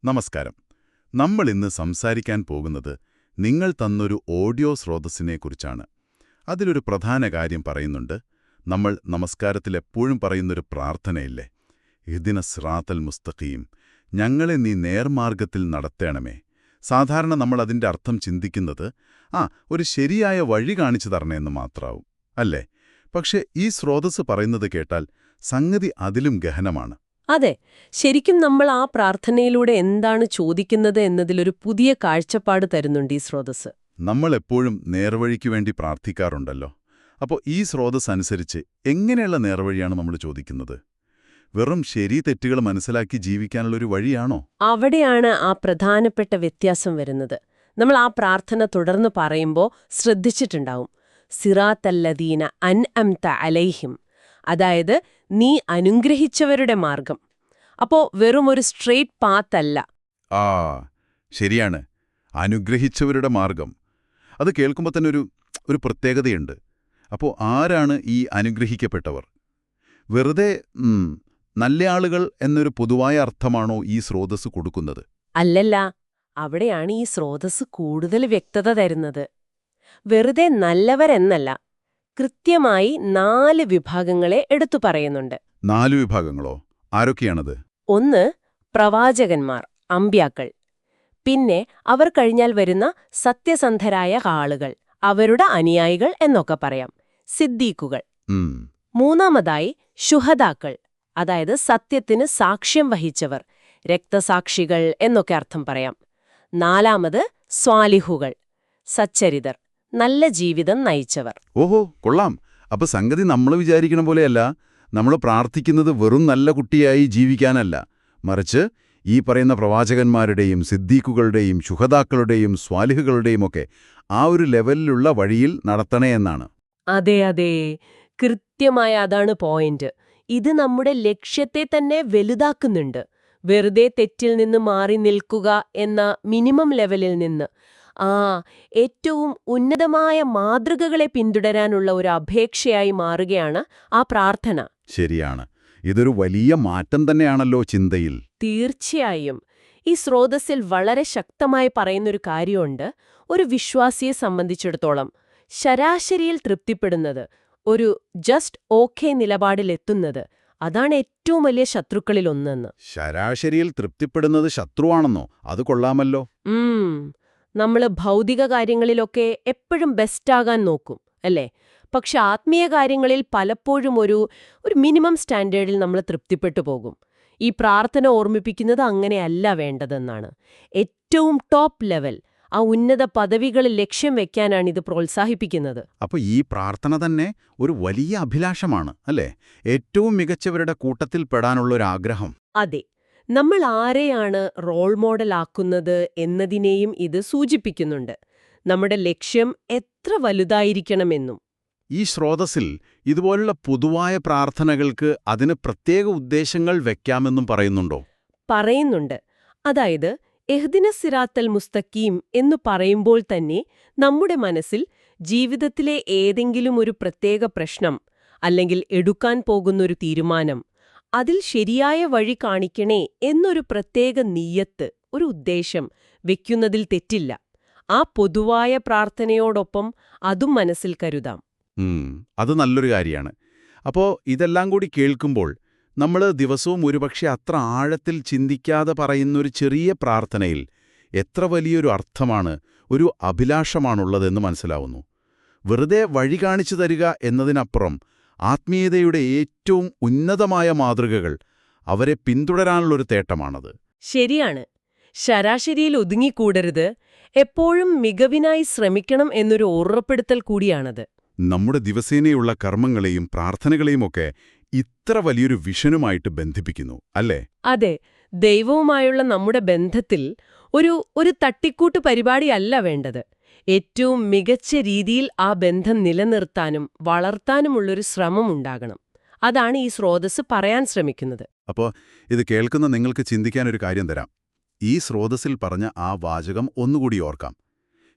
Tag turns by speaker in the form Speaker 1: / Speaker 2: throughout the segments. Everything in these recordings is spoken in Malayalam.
Speaker 1: നമസ്കാരം. നമ്മൾ ഇന്ന് സംസാരിക്കാൻ പോകുന്നത് നിങ്ങൾ തന്നൊരു ഓഡിയോ സ്രോതസ്സിനെക്കുറിച്ചാണ്. അതിലൊരു പ്രധാന കാര്യം പറയുന്നുണ്ട്. നമ്മൾ നമസ്കാരത്തിൽ എപ്പോഴും പറയുന്നൊരു പ്രാർത്ഥനയില്ലേ, ഇഹ്ദിന സിറാത്തൽ മുസ്തഖീം, ഞങ്ങളെ നീ നേർമാർഗത്തിൽ നടത്തേണമേ. സാധാരണ നമ്മൾ അതിൻ്റെ അർത്ഥം ചിന്തിക്കുന്നത് ഒരു ശരിയായ വഴി കാണിച്ചു തരണേന്ന് മാത്രാവും, അല്ലേ? പക്ഷേ ഈ സ്രോതസ്സ് പറയുന്നത് കേട്ടാൽ സംഗതി അതിലും ഗഹനമാണ്.
Speaker 2: അതെ, ശരിക്കും നമ്മൾ ആ പ്രാർത്ഥനയിലൂടെ എന്താണ് ചോദിക്കുന്നത് എന്നതിലൊരു പുതിയ കാഴ്ചപ്പാട് തരുന്നുണ്ട് ഈ സ്രോതസ്സ്.
Speaker 1: നമ്മൾ എപ്പോഴും നേർവഴിക്ക് വേണ്ടി പ്രാർത്ഥിക്കാറുണ്ടല്ലോ. അപ്പോൾ ഈ സ്രോതസ് അനുസരിച്ച് എങ്ങനെയുള്ള നേർവഴിയാണ് നമ്മൾ ചോദിക്കുന്നത്? വെറും ശരി തെറ്റുകൾ മനസ്സിലാക്കി ജീവിക്കാനുള്ളൊരു വഴിയാണോ?
Speaker 2: അവിടെയാണ് ആ പ്രധാനപ്പെട്ട വ്യത്യാസം വരുന്നത്. നമ്മൾ ആ പ്രാർത്ഥന തുടർന്ന് പറയുമ്പോൾ ശ്രദ്ധിച്ചിട്ടുണ്ടാവും. സിറാത്തല്ലദീന അൻഅംത അലൈഹിം, അതായത് നീ അനുഗ്രഹിച്ചവരുടെ മാർഗം. അപ്പോ വെറും ഒരു സ്ട്രെയിറ്റ് പാത്ത് അല്ല.
Speaker 1: ശരിയാണ്, അനുഗ്രഹിച്ചവരുടെ മാർഗം. അത് കേൾക്കുമ്പോൾ തന്നെ ഒരു പ്രത്യേകതയുണ്ട്. അപ്പോൾ ആരാണ് ഈ അനുഗ്രഹിക്കപ്പെട്ടവർ? വെറുതെ നല്ല ആളുകൾ എന്നൊരു പൊതുവായ അർത്ഥമാണോ ഈ സ്രോതസ്സ് കൊടുക്കുന്നത്?
Speaker 2: അല്ലല്ല, അവിടെയാണ് ഈ സ്രോതസ്സ് കൂടുതൽ വ്യക്തത തരുന്നത്. വെറുതെ നല്ലവരെന്നല്ല, കൃത്യമായി 4 വിഭാഗങ്ങളെ എടുത്തു പറയുന്നുണ്ട്.
Speaker 1: 4 വിഭാഗങ്ങളോ? ആരൊക്കെയാണത്?
Speaker 2: 1, പ്രവാചകന്മാർ, അമ്പ്യാക്കൾ. പിന്നെ അവർ കഴിഞ്ഞാൽ വരുന്ന സത്യസന്ധരായ ആളുകൾ, അവരുടെ അനുയായികൾ എന്നൊക്കെ പറയാം, സിദ്ദീഖുകൾ. 3ാമതായി ശുഹദാക്കൾ, അതായത് സത്യത്തിന് സാക്ഷ്യം വഹിച്ചവർ, രക്തസാക്ഷികൾ എന്നൊക്കെ അർത്ഥം പറയാം. 4ാമത് സ്വാലിഹുകൾ, സച്ചരിതർ, നല്ല ജീവിതം നയിച്ചവർ.
Speaker 1: ഓഹോ, കൊള്ളാം. അപ്പൊ സംഗതി നമ്മൾ വിചാരിക്കണ പോലെയല്ല. നമ്മൾ പ്രാർത്ഥിക്കുന്നത് വെറും നല്ല കുട്ടിയായി ജീവിക്കാനല്ല, മറിച്ച് ഈ പറയുന്ന പ്രവാചകന്മാരുടെയും സിദ്ദീഖുകളുടെയും ശുഹദാക്കളുടെയും സ്വാലിഹുകളുടെയും ഒക്കെ ആ ഒരു ലെവലിലുള്ള വഴിയിൽ നടത്തണേ എന്നാണ്.
Speaker 2: അതെ അതെ, കൃത്യമായ അതാണ് പോയിന്റ്. ഇത് നമ്മുടെ ലക്ഷ്യത്തെ തന്നെ വലുതാക്കുന്നുണ്ട്. വെറുതെ തെറ്റിൽ നിന്ന് മാറി നിൽക്കുക എന്ന മിനിമം ലെവലിൽ നിന്ന് ഏറ്റവും ഉന്നതമായ മാതൃകകളെ പിന്തുടരാനുള്ള ഒരു അപേക്ഷയായി മാറുകയാണ് ആ പ്രാർത്ഥന.
Speaker 1: ശരിയാണ്, ഇതൊരു വലിയ മാറ്റം തന്നെയാണല്ലോ ചിന്തയിൽ.
Speaker 2: തീർച്ചയായും. ഈ സ്രോതസ്സിൽ വളരെ ശക്തമായി പറയുന്നൊരു കാര്യമുണ്ട്. ഒരു വിശ്വാസിയെ സംബന്ധിച്ചിടത്തോളം ശരാശരിയിൽ തൃപ്തിപ്പെടുന്നത്, ഒരു ജസ്റ്റ് ഓക്കെ നിലപാടിലെത്തുന്നത്, അതാണ് ഏറ്റവും വലിയ ശത്രുക്കളിലൊന്നെന്ന്.
Speaker 1: ശരാശരിയിൽ തൃപ്തിപ്പെടുന്നത് ശത്രുവാണെന്നോ? അത് കൊള്ളാമല്ലോ.
Speaker 2: നമ്മൾ ഭൗതിക കാര്യങ്ങളിലൊക്കെ എപ്പോഴും ബെസ്റ്റാകാൻ നോക്കും, അല്ലേ? പക്ഷെ ആത്മീയ കാര്യങ്ങളിൽ പലപ്പോഴും ഒരു മിനിമം സ്റ്റാൻഡേർഡിൽ നമ്മൾ തൃപ്തിപ്പെട്ടു പോകും. ഈ പ്രാർത്ഥന ഓർമ്മിപ്പിക്കുന്നത് അങ്ങനെയല്ല വേണ്ടതെന്നാണ്. ഏറ്റവും ടോപ്പ് ലെവൽ, ആ ഉന്നത പദവികളിൽ ലക്ഷ്യം വെക്കാനാണിത് പ്രോത്സാഹിപ്പിക്കുന്നത്.
Speaker 1: അപ്പോൾ ഈ പ്രാർത്ഥന തന്നെ ഒരു വലിയ അഭിലാഷമാണ്, അല്ലേ? ഏറ്റവും മികച്ചവരുടെ കൂട്ടത്തിൽ പെടാനുള്ളൊരാഗ്രഹം.
Speaker 2: അതെ, നമ്മൾ ആരെയാണ് റോൾ മോഡലാക്കുന്നത് എന്നതിനെയും ഇത് സൂചിപ്പിക്കുന്നുണ്ട്. നമ്മുടെ ലക്ഷ്യം എത്ര വലുതായിരിക്കണമെന്നും.
Speaker 1: ഈ സ്രോതസ്സിൽ ഇതുപോലുള്ള പൊതുവായ പ്രാർത്ഥനകൾക്ക് അതിന് പ്രത്യേക ഉദ്ദേശങ്ങൾ വെക്കാമെന്നും പറയുന്നുണ്ടോ?
Speaker 2: പറയുന്നുണ്ട്. അതായത് ഇഹ്ദിന സിറാത്തൽ മുസ്തഖീം എന്നു പറയുമ്പോൾ തന്നെ നമ്മുടെ മനസ്സിൽ ജീവിതത്തിലെ ഏതെങ്കിലും ഒരു പ്രത്യേക പ്രശ്നം, അല്ലെങ്കിൽ എടുക്കാൻ പോകുന്നൊരു തീരുമാനം, അതിൽ ശരിയായ വഴി കാണിക്കണേ എന്നൊരു പ്രത്യേക നിയ്യത്ത്, ഒരു ഉദ്ദേശം വെക്കുന്നതിൽ തെറ്റില്ല. ആ പൊതുവായ പ്രാർത്ഥനയോടൊപ്പം അതും മനസ്സിൽ കരുതാം.
Speaker 1: അത് നല്ലൊരു കാര്യമാണ്. അപ്പോൾ ഇതെല്ലാം കൂടി കേൾക്കുമ്പോൾ നമ്മൾ ദിവസവും ഒരുപക്ഷെ അത്ര ആഴത്തിൽ ചിന്തിക്കാതെ പറയുന്നൊരു ചെറിയ പ്രാർത്ഥനയിൽ എത്ര വലിയൊരു അർത്ഥമാണ്, ഒരു അഭിലാഷമാണുള്ളതെന്ന് മനസ്സിലാവുന്നു. വെറുതെ വഴി കാണിച്ചു തരിക എന്നതിനപ്പുറം ആത്മീയതയുടെ ഏറ്റവും ഉന്നതമായ മാതൃകകൾ, അവരെ പിന്തുടരാനുള്ളൊരു തേട്ടമാണത്.
Speaker 2: ശരിയാണ്. ശരാശരിയിൽ ഒതുങ്ങിക്കൂടരുത്, എപ്പോഴും മികവിനായി ശ്രമിക്കണം എന്നൊരു ഓർമ്മപ്പെടുത്തൽ കൂടിയാണത്.
Speaker 1: നമ്മുടെ ദിവസേനയുള്ള കർമ്മങ്ങളെയും പ്രാർത്ഥനകളെയുമൊക്കെ ഇത്ര വലിയൊരു വിഷനുമായിട്ട് ബന്ധിപ്പിക്കുന്നു, അല്ലേ?
Speaker 2: അതെ, ദൈവവുമായുള്ള നമ്മുടെ ബന്ധത്തിൽ ഒരു തട്ടിക്കൂട്ട് പരിപാടിയല്ല വേണ്ടത്. ഏറ്റവും മികച്ച രീതിയിൽ ആ ബന്ധം നിലനിർത്താനും വളർത്താനുമുള്ളൊരു ശ്രമമുണ്ടാകണം. അതാണ് ഈ സ്രോതസ്സ് പറയാൻ ശ്രമിക്കുന്നത്.
Speaker 1: അപ്പോൾ ഇത് കേൾക്കുന്ന നിങ്ങൾക്ക് ചിന്തിക്കാനൊരു കാര്യം തരാം. ഈ സ്രോതസ്സിൽ പറഞ്ഞ ആ വാചകം ഒന്നുകൂടി ഓർക്കാം.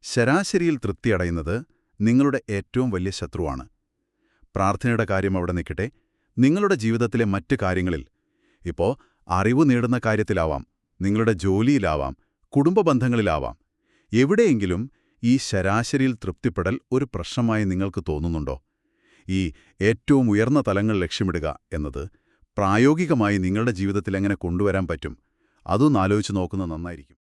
Speaker 1: ശരാശരിയിൽ തൃപ്തിയടയുന്നത് നിങ്ങളുടെ ഏറ്റവും വലിയ ശത്രുവാണ്. പ്രാർത്ഥനയുടെ കാര്യം അവിടെ നിൽക്കട്ടെ, നിങ്ങളുടെ ജീവിതത്തിലെ മറ്റു കാര്യങ്ങളിൽ, ഇപ്പോൾ അറിവ് നേടുന്ന കാര്യത്തിലാവാം, നിങ്ങളുടെ ജോലിയിലാവാം, കുടുംബ ബന്ധങ്ങളിലാവാം. എവിടെയെങ്കിലും ഈ ശരാശരിയിൽ തൃപ്തിപ്പെടൽ ഒരു പ്രശ്നമായി നിങ്ങൾക്ക് തോന്നുന്നുണ്ടോ? ഈ ഏറ്റവും ഉയർന്ന തലങ്ങൾ ലക്ഷ്യമിടുക എന്നത് പ്രായോഗികമായി നിങ്ങളുടെ ജീവിതത്തിൽ എങ്ങനെ കൊണ്ടുവരാൻ പറ്റും? അതൊന്ന് ആലോചിച്ച് നോക്കുന്നത് നന്നായിരിക്കും.